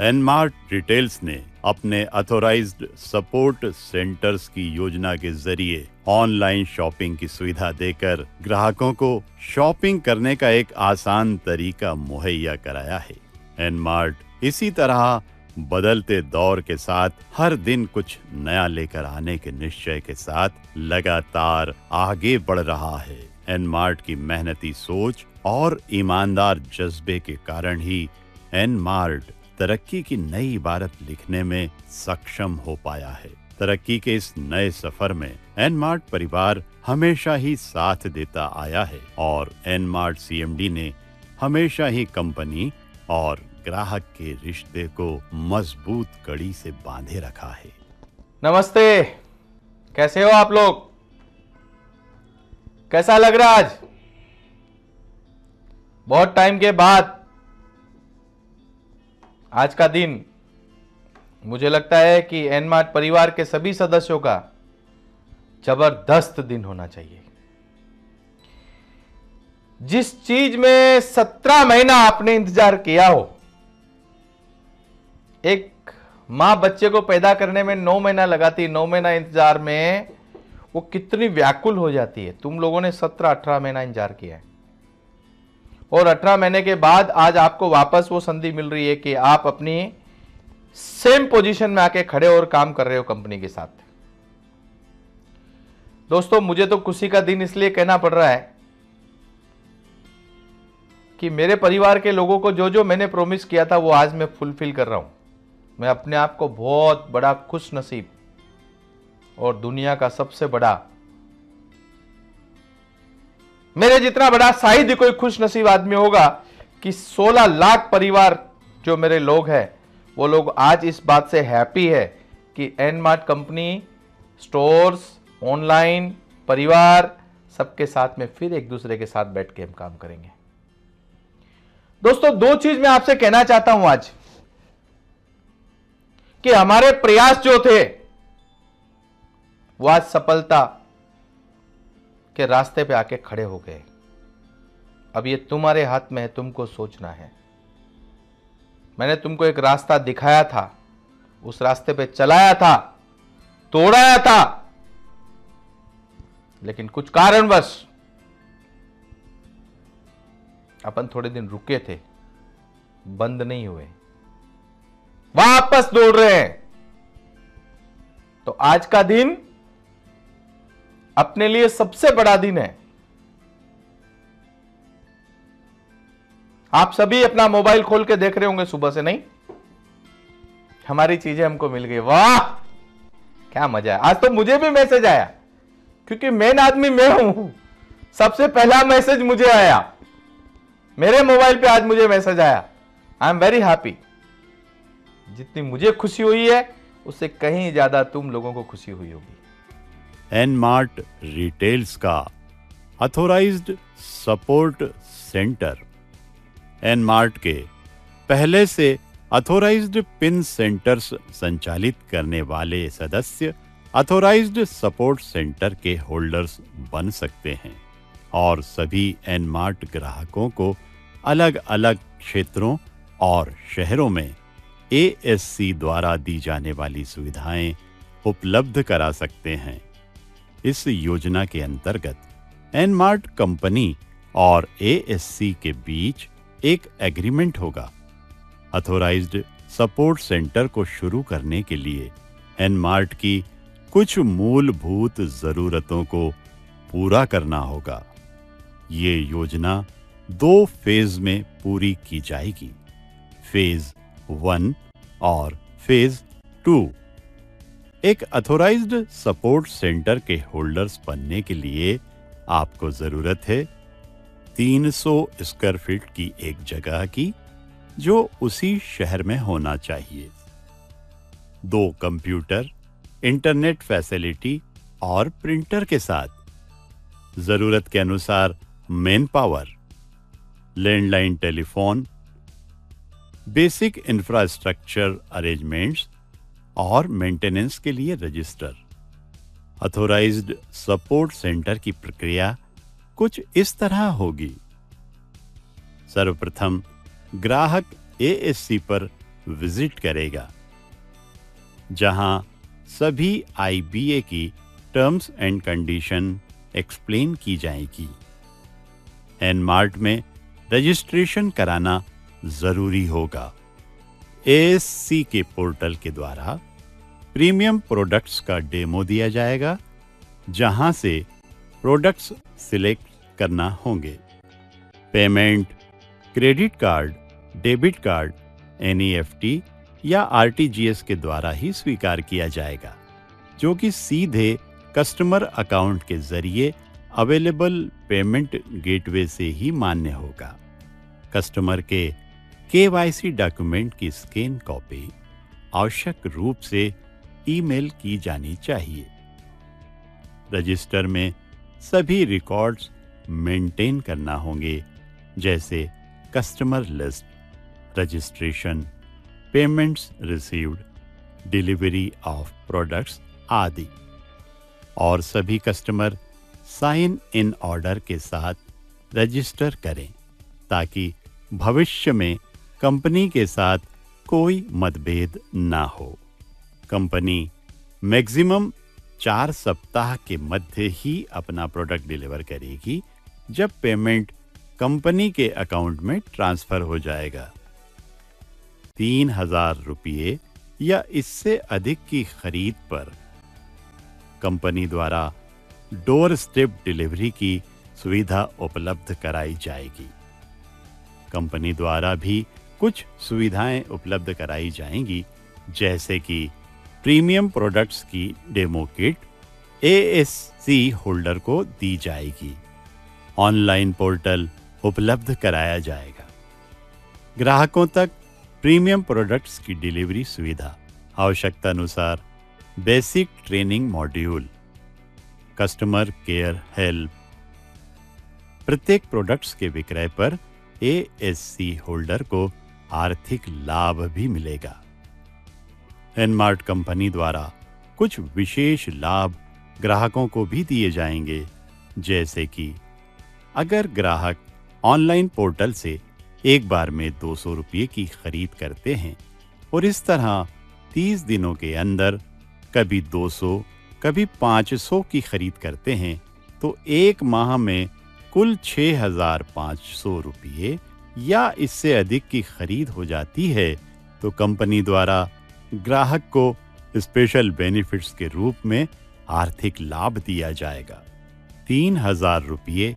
एनमार्ट retails ने अपने authorised support centres की योजना के जरिए ऑनलाइन शॉपिंग की सुविधा देकर ग्राहकों को शॉपिंग करने का एक आसान तरीका मुहैया कराया है। एनमार्ट इसी तरह बदलते दौर के साथ हर दिन कुछ नया लेकर आने के निश्चय के साथ लगातार आगे बढ़ रहा है। एनमार्ट की मेहनती सोच और ईमानदार जज्बे के कारण ही एनमार्ट तरक्की की नई इबारत लिखने में सक्षम हो पाया है। तरक्की के इस नए सफर में एनमार्ट परिवार हमेशा ही साथ देता आया है और एनमार्ट सीएमडी ने हमेशा ही कंपनी और ग्राहक के रिश्ते को मजबूत कड़ी से बांधे रखा है। नमस्ते, कैसे हो आप लोग? कैसा लग रहा आज? बहुत टाइम के बाद आज का दिन मुझे लगता है कि एनमार्ट परिवार के सभी सदस्यों का जबरदस्त दिन होना चाहिए। जिस चीज में 17 महीना आपने इंतजार किया हो, एक मां बच्चे को पैदा करने में 9 महीना लगाती, 9 महीना इंतजार में वो कितनी व्याकुल हो जाती है। तुम लोगों ने 17-18 महीना इंतजार किया है और 18 महीने के बाद आज आपको वापस वो संधि मिल रही है कि आप अपनी सेम पोजीशन में आके खड़े और काम कर रहे हो कंपनी के साथ। दोस्तों, मुझे तो खुशी का दिन इसलिए कहना पड़ रहा है कि मेरे परिवार के लोगों को जो जो मैंने प्रॉमिस किया था वो आज मैं फुलफिल कर रहा हूं। मैं अपने आप को बहुत बड़ा खुश नसीब और दुनिया का सबसे बड़ा, मेरे जितना बड़ा शायद ही कोई खुश नसीब आदमी होगा कि 16 लाख परिवार जो मेरे लोग हैं वो लोग आज इस बात से हैप्पी है कि एनमार्ट कंपनी, स्टोर्स, ऑनलाइन, परिवार सबके साथ में फिर एक दूसरे के साथ बैठ के हम काम करेंगे। दोस्तों, दो चीज मैं आपसे कहना चाहता हूं आज कि हमारे प्रयास जो थे वो आज सफलता के रास्ते पे आके खड़े हो गए। अब ये तुम्हारे हाथ में है, तुमको सोचना है। मैंने तुमको एक रास्ता दिखाया था, उस रास्ते पे चलाया था, तोड़ाया था, लेकिन कुछ कारणवश अपन थोड़े दिन रुके थे, बंद नहीं हुए, वापस दौड़ रहे हैं। तो आज का दिन अपने लिए सबसे बड़ा दिन है। आप सभी अपना मोबाइल खोल के देख रहे होंगे सुबह से, नहीं? हमारी चीजें हमको मिल गई, वाह क्या मजा है। आज तो मुझे भी मैसेज आया, क्योंकि मेन आदमी मैं हूं। सबसे पहला मैसेज मुझे आया, मेरे मोबाइल पे आज मुझे मैसेज आया। I am very happy. जितनी मुझे खुशी हुई है उससे कहीं ज्यादा तुम लोगों को खुशी हुई होगी। एनमार्ट रिटेल्स का अथॉराइज्ड सपोर्ट सेंटर एनमार्ट के पहले से अथॉराइज्ड पिन सेंटर्स संचालित करने वाले सदस्य अथॉराइज्ड सपोर्ट सेंटर के होल्डर्स बन सकते हैं और सभी एनमार्ट ग्राहकों को अलग अलग क्षेत्रों और शहरों में एएससी द्वारा दी जाने वाली सुविधाएं उपलब्ध करा सकते हैं। इस योजना के अंतर्गत एनमार्ट कंपनी और एएससी के बीच एक एग्रीमेंट होगा। अथॉराइज्ड सपोर्ट सेंटर को शुरू करने के लिए एनमार्ट की कुछ मूलभूत जरूरतों को पूरा करना होगा। ये योजना 2 फेज में पूरी की जाएगी, फेज 1 और फेज 2। एक अथॉराइज्ड सपोर्ट सेंटर के होल्डर्स बनने के लिए आपको जरूरत है 300 स्क्वायर फीट की एक जगह की, जो उसी शहर में होना चाहिए, 2 कंप्यूटर, इंटरनेट फैसिलिटी और प्रिंटर के साथ जरूरत के अनुसार man power, landline telephone, basic infrastructure arrangements और मेंटेनेंस के लिए रजिस्टर। अथॉराइज्ड सपोर्ट सेंटर की प्रक्रिया कुछ इस तरह होगी। सर्वप्रथम ग्राहक एएससी पर विजिट करेगा, जहां सभी IBA की टर्म्स एंड कंडीशन एक्सप्लेन की जाएगी। एनमार्ट में रजिस्ट्रेशन कराना जरूरी होगा। ASC के पोर्टल के द्वारा प्रीमियम प्रोडक्ट्स का डेमो दिया जाएगा, जहां से प्रोडक्ट्स सिलेक्ट करना होंगे। Payment credit card, debit card, NEFT या RTGS के द्वारा ही स्वीकार किया जाएगा, जो कि सीधे कस्टमर अकाउंट के जरिए अवेलेबल पेमेंट गेटवे से ही मान्य होगा। कस्टमर के KYC डॉक्यूमेंट की स्कैन कॉपी आवश्यक रूप से ईमेल की जानी चाहिए। रजिस्टर में सभी रिकॉर्ड्स मेंटेन करना होंगे, जैसे customer list, registration, payments received, delivery of products आदि। और सभी कस्टमर साइन इन ऑर्डर के साथ रजिस्टर करें, ताकि भविष्य में कंपनी के साथ कोई मतभेद ना हो। कंपनी मैक्सिमम 4 सप्ताह के मध्य ही अपना प्रोडक्ट डिलीवर करेगी, जब पेमेंट कंपनी के अकाउंट में ट्रांसफर हो जाएगा। 3,000 रुपये या इससे अधिक की खरीद पर कंपनी द्वारा डोर स्टेप डिलीवरी की सुविधा उपलब्ध कराई जाएगी। कंपनी द्वारा भी कुछ सुविधाएं उपलब्ध कराई जाएंगी, जैसे कि प्रीमियम प्रोडक्ट्स की डेमो किट ASC होल्डर को दी जाएगी। ऑनलाइन पोर्टल उपलब्ध कराया जाएगा। ग्राहकों तक प्रीमियम प्रोडक्ट्स की डिलीवरी सुविधा, आवश्यकता अनुसार basic training module, customer care help. प्रत्येक प्रोडक्ट्स के विक्रय पर ASC होल्डर को आर्थिक लाभ भी मिलेगा। एनमार्ट कंपनी द्वारा कुछ विशेष लाभ ग्राहकों को भी दिए जाएंगे, जैसे कि अगर ग्राहक ऑनलाइन पोर्टल से एक बार में 200 रुपये की खरीद करते हैं और इस तरह 30 दिनों के अंदर कभी 200 कभी 500 की खरीद करते हैं, तो एक माह में कुल 6,500 रुपये या इससे अधिक की खरीद हो जाती है, तो कंपनी द्वारा ग्राहक को स्पेशल बेनिफिट्स के रूप में आर्थिक लाभ दिया जाएगा। 3,000 रुपये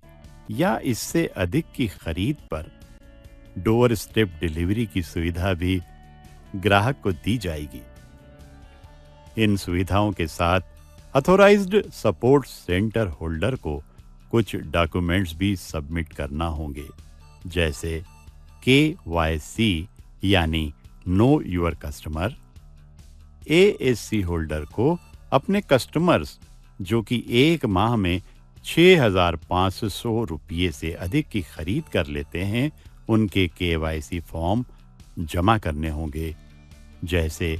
या इससे अधिक की खरीद पर डोर स्टेप डिलीवरी की सुविधा भी ग्राहक को दी जाएगी। इन सुविधाओं के साथ ऑथोराइज्ड सपोर्ट सेंटर होल्डर को कुछ डॉक्यूमेंट्स भी सबमिट करना होंगे, जैसे KYC यानी know your customer. ASC holder को अपने कस्टमर्स जो कि एक माह में 6,500 रुपये से अधिक की खरीद कर लेते हैं, उनके KYC फॉर्म जमा करने होंगे, जैसे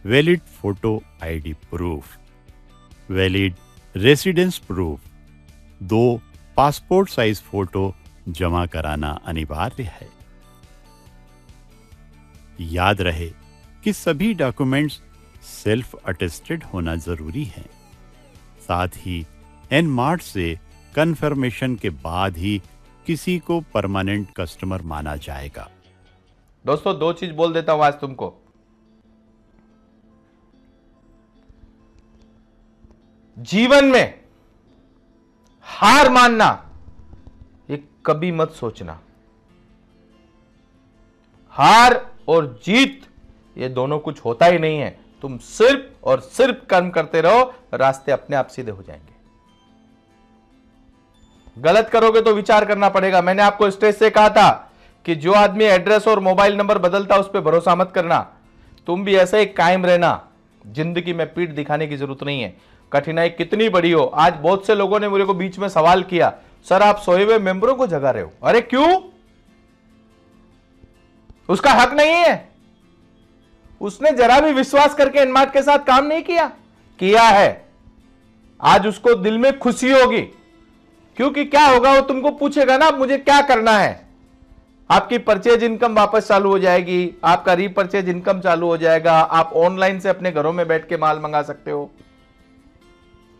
valid photo ID proof, valid residence proof, 2 passport size photo जमा कराना अनिवार्य है। याद रहे कि सभी डॉक्यूमेंट्स सेल्फ अटेस्टेड होना जरूरी है। साथ ही एनमार्ट से कंफर्मेशन के बाद ही किसी को परमानेंट कस्टमर माना जाएगा। दोस्तों 2 चीज बोल देता हूं आज तुमको। जीवन में हार मानना ये कभी मत सोचना। हार और जीत ये दोनों कुछ होता ही नहीं है। तुम सिर्फ और सिर्फ कर्म करते रहो, रास्ते अपने आप सीधे हो जाएंगे। गलत करोगे तो विचार करना पड़ेगा। मैंने आपको स्टेज से कहा था कि जो आदमी एड्रेस और मोबाइल नंबर बदलता उस पर भरोसा मत करना। तुम भी ऐसे ही कायम रहना। जिंदगी में पीठ दिखाने की जरूरत नहीं है। कठिनाई कितनी बड़ी हो। आज बहुत से लोगों ने मेरे को बीच में सवाल किया, सर आप सोए हुए मेंबरों को जगा रहे हो। अरे क्यों? उसका हक नहीं है। उसने जरा भी विश्वास करके एनमार्ट के साथ काम नहीं किया है। आज उसको दिल में खुशी होगी, क्योंकि क्या होगा, वो तुमको पूछेगा ना मुझे क्या करना है। आपकी परचेज इनकम वापस चालू हो जाएगी, आपका रीपरचेज इनकम चालू हो जाएगा, आप ऑनलाइन से अपने घरों में बैठ के माल मंगा सकते हो।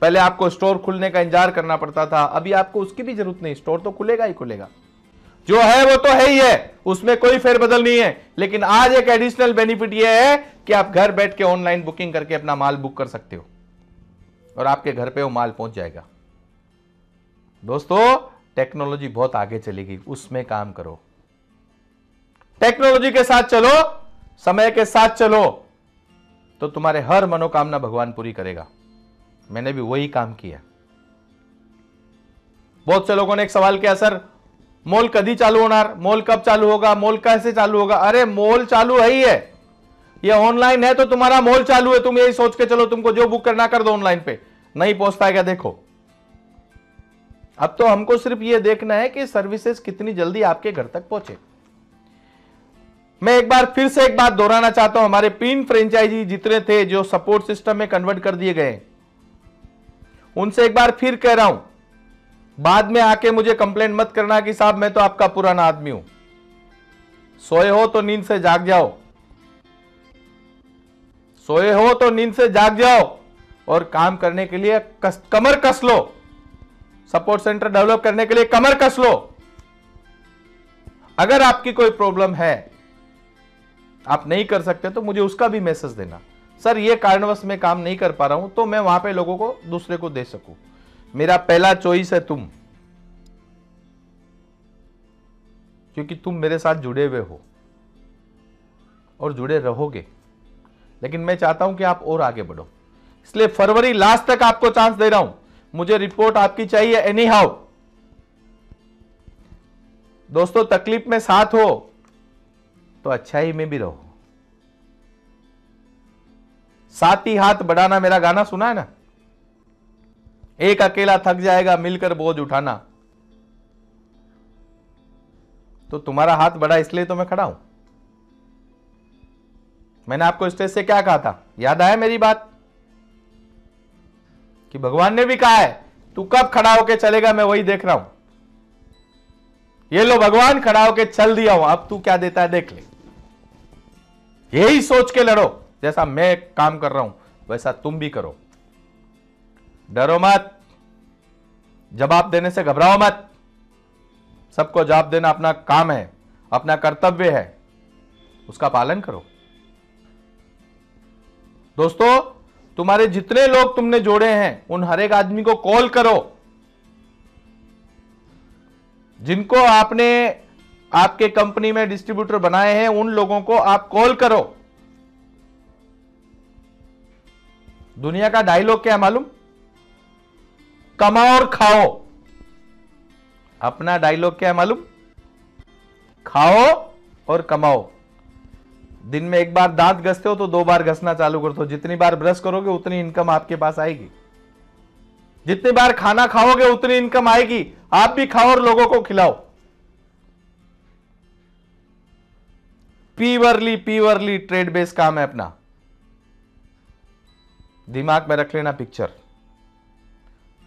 पहले आपको स्टोर खुलने का इंतजार करना पड़ता था, अभी आपको उसकी भी जरूरत नहीं, स्टोर तो खुलेगा ही खुलेगा, जो है वो तो है ही है, उसमें कोई फेरबदल नहीं है। लेकिन आज एक एडिशनल बेनिफिट यह है कि आप घर बैठ के ऑनलाइन बुकिंग करके अपना माल बुक कर सकते हो और आपके घर पे वो माल पहुंच जाएगा। दोस्तों, टेक्नोलॉजी बहुत आगे चलेगी, उसमें काम करो, टेक्नोलॉजी के साथ चलो, समय के साथ चलो, तो तुम्हारे हर मनोकामना भगवान पूरी करेगा। मैंने भी वही काम किया। बहुत से लोगों ने एक सवाल किया, सर मॉल कभी चालू होना, मॉल कब चालू होगा, मॉल कैसे चालू होगा? अरे मॉल चालू है ही है, ये ऑनलाइन है तो तुम्हारा मॉल चालू है। तुम यही सोच के चलो तुमको जो बुक करना कर दो ऑनलाइन पे, नहीं पहुंच पाएगा। देखो, अब तो हमको सिर्फ ये देखना है कि सर्विसेज कितनी जल्दी आपके घर तक पहुंचे। मैं एक बार फिर से एक बात दोहराना चाहता हूं, हमारे 3 फ्रेंचाइजी जितने थे जो सपोर्ट सिस्टम में कन्वर्ट कर दिए गए, उनसे एक बार फिर कह रहा हूं, बाद में आके मुझे कंप्लेंट मत करना कि साहब मैं तो आपका पुराना आदमी हूं। सोए हो तो नींद से जाग जाओ, सोए हो तो नींद से जाग जाओ और काम करने के लिए कमर कस लो, सपोर्ट सेंटर डेवलप करने के लिए कमर कस लो। अगर आपकी कोई प्रॉब्लम है, आप नहीं कर सकते, तो मुझे उसका भी मैसेज देना, सर ये कारणवश मैं काम नहीं कर पा रहा हूं, तो मैं वहां पे लोगों को दूसरे को दे सकूं। मेरा पहला चॉइस है तुम, क्योंकि तुम मेरे साथ जुड़े हुए हो और जुड़े रहोगे। लेकिन मैं चाहता हूं कि आप और आगे बढ़ो, इसलिए फरवरी लास्ट तक आपको चांस दे रहा हूं। मुझे रिपोर्ट आपकी चाहिए एनी हाउ। दोस्तों, तकलीफ में साथ हो तो अच्छाई में भी रहो। साथ ही हाथ बढ़ाना, मेरा गाना सुना है ना, एक अकेला थक जाएगा मिलकर बोझ उठाना। तो तुम्हारा हाथ बढ़ा इसलिए तो मैं खड़ा हूं। मैंने आपको स्टेज से क्या कहा था, याद आया मेरी बात? कि भगवान ने भी कहा है तू कब खड़ा होके चलेगा, मैं वही देख रहा हूं। ये लो, भगवान खड़ा होके चल दिया हूं, अब तू क्या देता है देख ले। यही सोच के लड़ो, जैसा मैं काम कर रहा हूं वैसा तुम भी करो। डरो मत, जवाब देने से घबराओ मत। सबको जवाब देना अपना काम है, अपना कर्तव्य है, उसका पालन करो। दोस्तों, तुम्हारे जितने लोग तुमने जोड़े हैं उन हर एक आदमी को कॉल करो। जिनको आपने आपके कंपनी में डिस्ट्रीब्यूटर बनाए हैं उन लोगों को आप कॉल करो। दुनिया का डायलॉग क्या है मालूम? कमाओ और खाओ। अपना डायलॉग क्या है मालूम? खाओ और कमाओ। दिन में एक बार दांत घसते हो तो 2 बार घसना चालू कर दो। जितनी बार ब्रश करोगे उतनी इनकम आपके पास आएगी। जितनी बार खाना खाओगे उतनी इनकम आएगी। आप भी खाओ और लोगों को खिलाओ। पीवरली ट्रेड बेस्ड काम है अपना, दिमाग में रख लेना पिक्चर।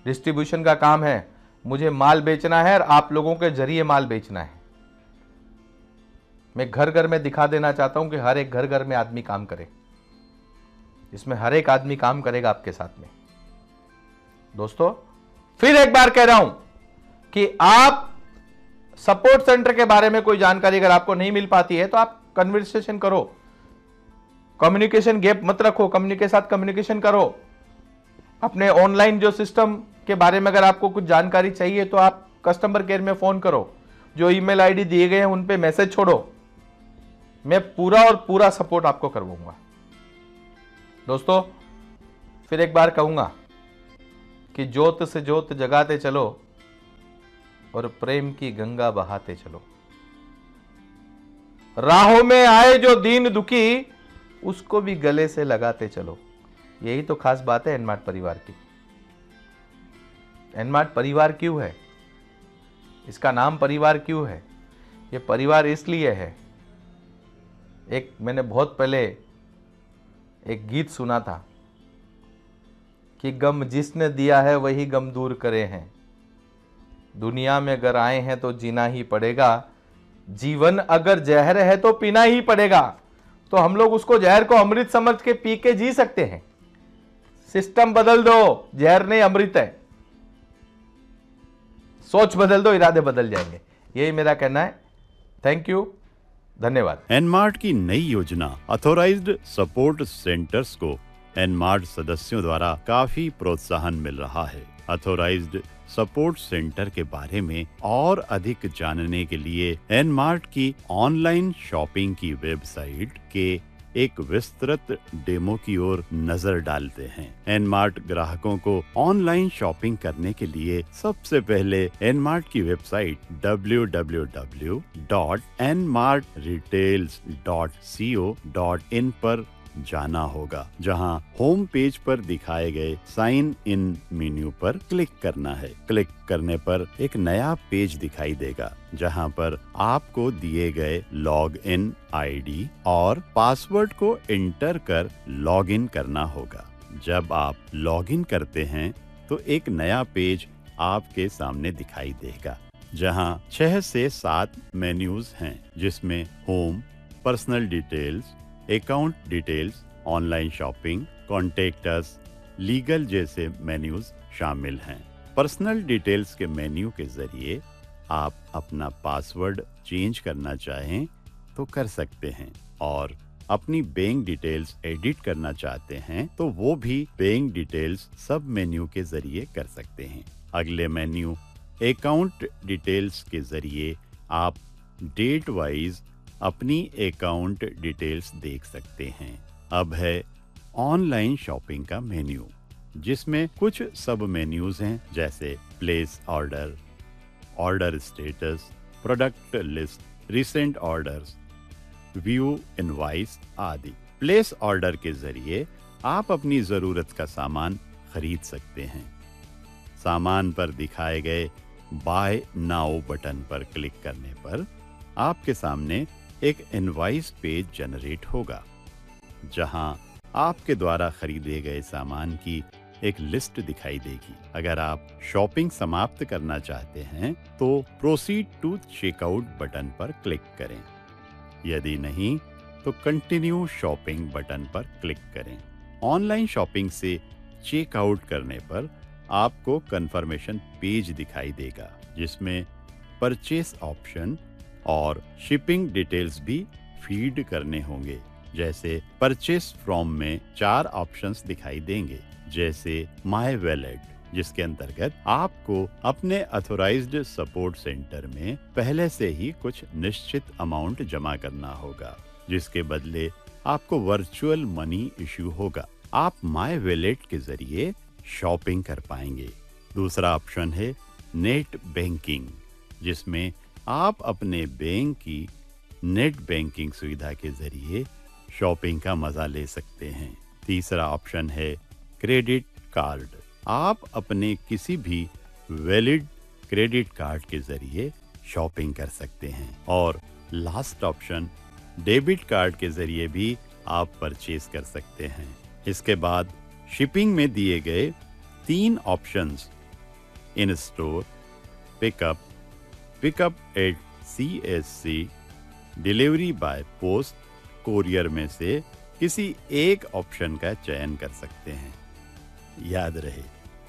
डिस्ट्रीब्यूशन का काम है, मुझे माल बेचना है और आप लोगों के जरिए माल बेचना है। मैं घर घर में दिखा देना चाहता हूं कि हर एक घर घर में आदमी काम करे। इसमें हर एक आदमी काम करेगा आपके साथ में। दोस्तों, फिर एक बार कह रहा हूं कि आप सपोर्ट सेंटर के बारे में कोई जानकारी अगर आपको नहीं मिल पाती है तो आप कन्वर्सेशन करो। कम्युनिकेशन गैप मत रखो, कंपनी के साथ कम्युनिकेशन करो। अपने ऑनलाइन जो सिस्टम के बारे में अगर आपको कुछ जानकारी चाहिए तो आप कस्टमर केयर में फोन करो। जो ईमेल आईडी दिए गए हैं उन पे मैसेज छोड़ो। मैं पूरा और पूरा सपोर्ट आपको करवाऊंगा। दोस्तों, फिर एक बार कहूंगा कि ज्योत से ज्योत जगाते चलो और प्रेम की गंगा बहाते चलो। राहों में आए जो दीन दुखी उसको भी गले से लगाते चलो। यही तो खास बात है एनमार्ट परिवार की। एनमार्ट परिवार क्यों है? इसका नाम परिवार क्यों है? ये परिवार इसलिए है, एक मैंने बहुत पहले एक गीत सुना था कि गम जिसने दिया है वही गम दूर करे हैं। दुनिया में अगर आए हैं तो जीना ही पड़ेगा, जीवन अगर जहर है तो पीना ही पड़ेगा, तो हम लोग उसको जहर को अमृत समझ के पी के जी सकते हैं। सिस्टम बदल दो, जहर नहीं अमृत है। सोच बदल दो, इरादे बदल जाएंगे। यही मेरा कहना है। थैंक यू, धन्यवाद। एनमार्ट की नई योजना ऑथोराइज्ड सपोर्ट सेंटर्स को एनमार्ट सदस्यों द्वारा काफी प्रोत्साहन मिल रहा है। ऑथोराइज्ड सपोर्ट सेंटर के बारे में और अधिक जानने के लिए एनमार्ट की ऑनलाइन शॉपिंग की वेबसाइट के एक विस्तृत डेमो की ओर नजर डालते हैं। एनमार्ट ग्राहकों को ऑनलाइन शॉपिंग करने के लिए सबसे पहले एनमार्ट की वेबसाइट www.nmartretails.co.in पर जाना होगा, जहां होम पेज पर दिखाए गए साइन इन मेन्यू पर क्लिक करना है। क्लिक करने पर एक नया पेज दिखाई देगा, जहां पर आपको दिए गए लॉग इन आईडी और पासवर्ड को एंटर कर लॉग इन करना होगा। जब आप लॉग इन करते हैं तो एक नया पेज आपके सामने दिखाई देगा, जहां 6 से 7 मेन्यूज हैं, जिसमें home, personal details, account details, online shopping, contact us, legal जैसे मेन्यूज शामिल हैं। पर्सनल डिटेल्स के मेन्यू के जरिए आप अपना पासवर्ड चेंज करना चाहें तो कर सकते हैं, और अपनी बैंक डिटेल्स एडिट करना चाहते हैं तो वो भी बैंक डिटेल्स सब मेन्यू के जरिए कर सकते हैं। अगले मेन्यू अकाउंट डिटेल्स के जरिए आप डेट वाइज अपनी अकाउंट डिटेल्स देख सकते हैं। अब है ऑनलाइन शॉपिंग का मेन्यू, जिसमें कुछ सब मेन्यूज हैं, जैसे place order, order status, product list, recent orders, view invoice आदि। प्लेस ऑर्डर के जरिए आप अपनी जरूरत का सामान खरीद सकते हैं। सामान पर दिखाए गए बाय नाउ बटन पर क्लिक करने पर आपके सामने एक इनवॉइस पेज जनरेट होगा, जहां आपके द्वारा खरीदे गए सामान की एक लिस्ट दिखाई देगी। अगर आप शॉपिंग समाप्त करना चाहते हैं तो प्रोसीड टू चेकआउट बटन पर क्लिक करें। यदि नहीं तो कंटिन्यू शॉपिंग बटन पर क्लिक करें। ऑनलाइन शॉपिंग से चेकआउट करने पर आपको कंफर्मेशन पेज दिखाई देगा, जिसमें परचेस ऑप्शन और शिपिंग डिटेल्स भी फीड करने होंगे। जैसे परचेस फ्रॉम में 4 ऑप्शंस दिखाई देंगे, जैसे माय वैलेट, जिसके अंतर्गत आपको अपने ऑथोराइज्ड सपोर्ट सेंटर में पहले से ही कुछ निश्चित अमाउंट जमा करना होगा, जिसके बदले आपको वर्चुअल मनी इश्यू होगा। आप माय वैलेट के जरिए शॉपिंग कर पाएंगे। दूसरा ऑप्शन है नेट बैंकिंग, जिसमें आप अपने बैंक की नेट बैंकिंग सुविधा के जरिए शॉपिंग का मजा ले सकते हैं। तीसरा ऑप्शन है क्रेडिट कार्ड। आप अपने किसी भी वैलिड क्रेडिट कार्ड के जरिए शॉपिंग कर सकते हैं। और लास्ट ऑप्शन डेबिट कार्ड के जरिए भी आप परचेज कर सकते हैं। इसके बाद शिपिंग में दिए गए 3 options in store, pickup at CSC, delivery by post, courier में से किसी एक ऑप्शन का चयन कर सकते हैं। याद रहे,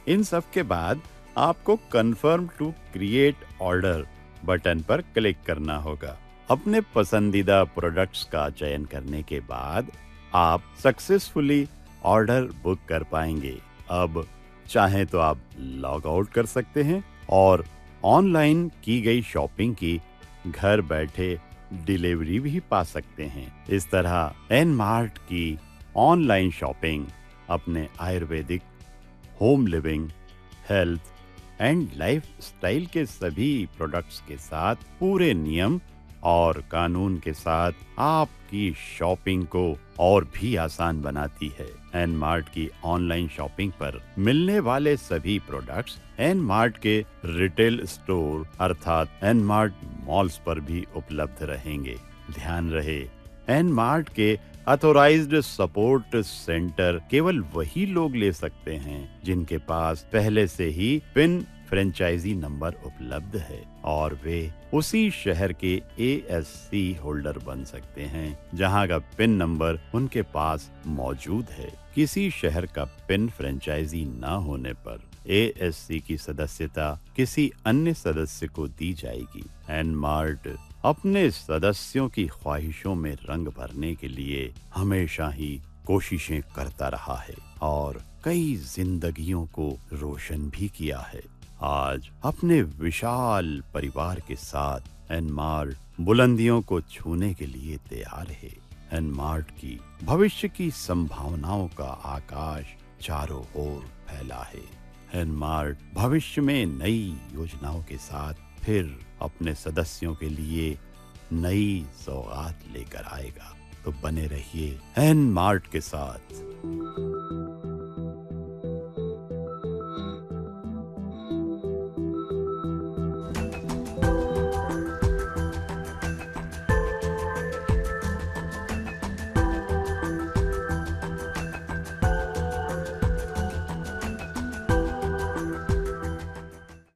इन सब के बाद आपको confirm to create order button पर क्लिक करना होगा। अपने पसंदीदा प्रोडक्ट्स का चयन करने के बाद आप सक्सेसफुली ऑर्डर बुक कर पाएंगे। अब चाहे तो आप लॉग आउट कर सकते हैं और ऑनलाइन की गई शॉपिंग की घर बैठे डिलीवरी भी पा सकते हैं। इस तरह एनमार्ट की ऑनलाइन शॉपिंग अपने Ayurvedic, home living, health and life style के सभी प्रोडक्ट्स के साथ पूरे नियम और कानून के साथ आपकी शॉपिंग को और भी आसान बनाती है। एनमार्ट की ऑनलाइन शॉपिंग पर मिलने वाले सभी प्रोडक्ट्स एनमार्ट के रिटेल स्टोर अर्थात एनमार्ट मॉल्स पर भी उपलब्ध रहेंगे। ध्यान रहे, एनमार्ट के ऑथोराइज्ड सपोर्ट सेंटर केवल वही लोग ले सकते हैं जिनके पास पहले से ही पिन फ्रेंचाइजी नंबर उपलब्ध है और वे उसी शहर के ASC होल्डर बन सकते हैं जहां का पिन नंबर उनके पास मौजूद है। किसी शहर का पिन फ्रेंचाइजी न होने पर ASC की सदस्यता किसी अन्य सदस्य को दी जाएगी। एनमार्ट अपने सदस्यों की ख्वाहिशों में रंग भरने के लिए हमेशा ही कोशिशें करता रहा है और कई जिंदगियों को रोशन भी किया है। आज अपने विशाल परिवार के साथ एनमार्ट बुलंदियों को छूने के लिए तैयार है। एनमार्ट की भविष्य की संभावनाओं का आकाश चारों ओर फैला है। एनमार्ट भविष्य में नई योजनाओं के साथ फिर अपने सदस्यों के लिए नई सौगात लेकर आएगा। तो बने रहिए एनमार्ट के साथ।